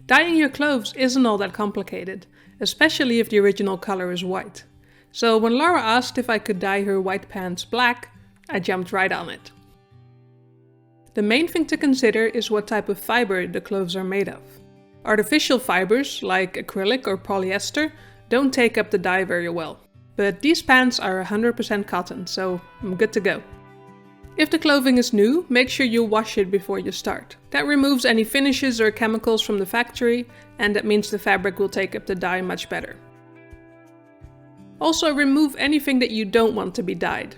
Dyeing your clothes isn't all that complicated, especially if the original color is white. So when Laura asked if I could dye her white pants black, I jumped right on it. The main thing to consider is what type of fiber the clothes are made of. Artificial fibers, like acrylic or polyester, don't take up the dye very well. But these pants are 100% cotton, so I'm good to go. If the clothing is new, make sure you wash it before you start. That removes any finishes or chemicals from the factory, and that means the fabric will take up the dye much better. Also, remove anything that you don't want to be dyed.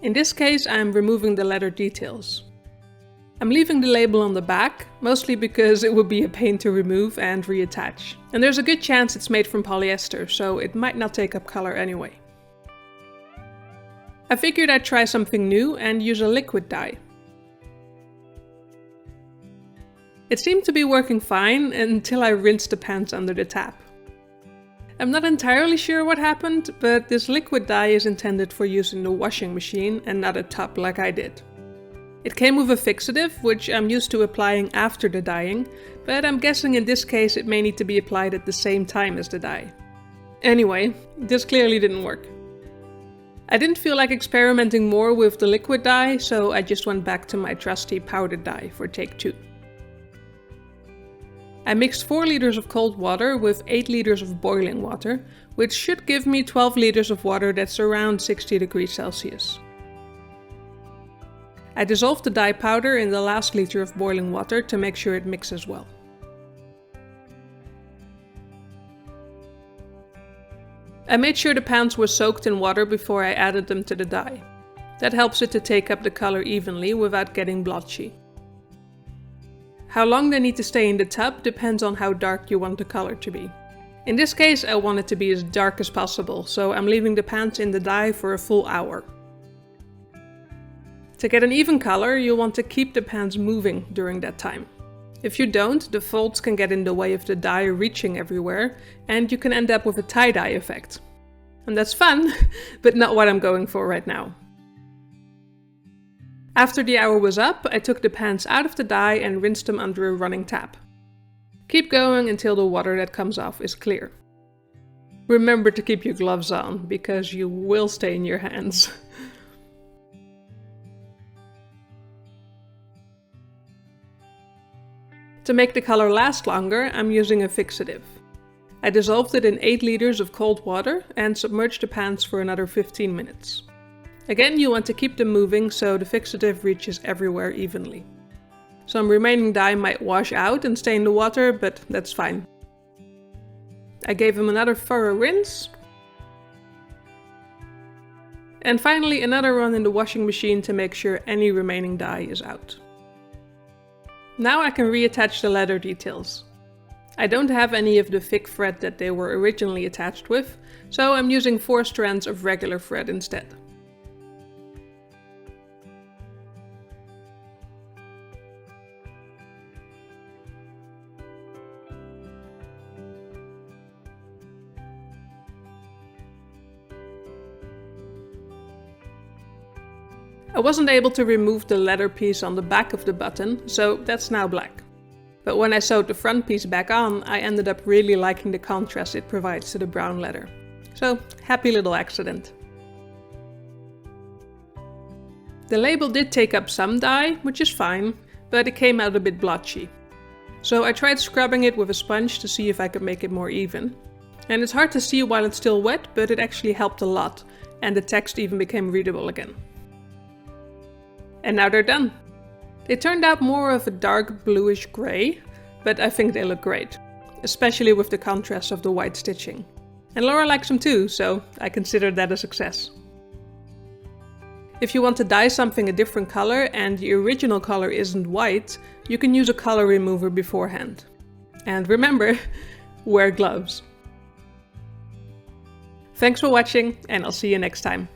In this case, I'm removing the leather details. I'm leaving the label on the back, mostly because it would be a pain to remove and reattach. And there's a good chance it's made from polyester, so it might not take up color anyway. I figured I'd try something new and use a liquid dye. It seemed to be working fine until I rinsed the pants under the tap. I'm not entirely sure what happened, but this liquid dye is intended for use in the washing machine and not a tub like I did. It came with a fixative, which I'm used to applying after the dyeing, but I'm guessing in this case it may need to be applied at the same time as the dye. Anyway, this clearly didn't work. I didn't feel like experimenting more with the liquid dye, so I just went back to my trusty powdered dye for take 2. I mixed 4 liters of cold water with 8 liters of boiling water, which should give me 12 liters of water that's around 60 degrees Celsius. I dissolved the dye powder in the last liter of boiling water to make sure it mixes well. I made sure the pants were soaked in water before I added them to the dye. That helps it to take up the color evenly without getting blotchy. How long they need to stay in the tub depends on how dark you want the color to be. In this case, I want it to be as dark as possible, so I'm leaving the pants in the dye for a full hour. To get an even color, you'll want to keep the pants moving during that time. If you don't, the folds can get in the way of the dye reaching everywhere, and you can end up with a tie-dye effect. And that's fun, but not what I'm going for right now. After the hour was up, I took the pants out of the dye and rinsed them under a running tap. Keep going until the water that comes off is clear. Remember to keep your gloves on, because you will stain your hands. To make the color last longer, I'm using a fixative. I dissolved it in 8 liters of cold water and submerged the pants for another 15 minutes. Again, you want to keep them moving so the fixative reaches everywhere evenly. Some remaining dye might wash out and stay in the water, but that's fine. I gave them another thorough rinse. And finally another run in the washing machine to make sure any remaining dye is out. Now I can reattach the leather details. I don't have any of the thick thread that they were originally attached with, so I'm using 4 strands of regular thread instead. I wasn't able to remove the leather piece on the back of the button, so that's now black. But when I sewed the front piece back on, I ended up really liking the contrast it provides to the brown leather. So, happy little accident. The label did take up some dye, which is fine, but it came out a bit blotchy. So I tried scrubbing it with a sponge to see if I could make it more even. And it's hard to see while it's still wet, but it actually helped a lot, and the text even became readable again. And now they're done. They turned out more of a dark bluish grey, but I think they look great, especially with the contrast of the white stitching. And Laura likes them too, so I consider that a success. If you want to dye something a different color and the original color isn't white, you can use a color remover beforehand. And remember, wear gloves. Thanks for watching, and I'll see you next time.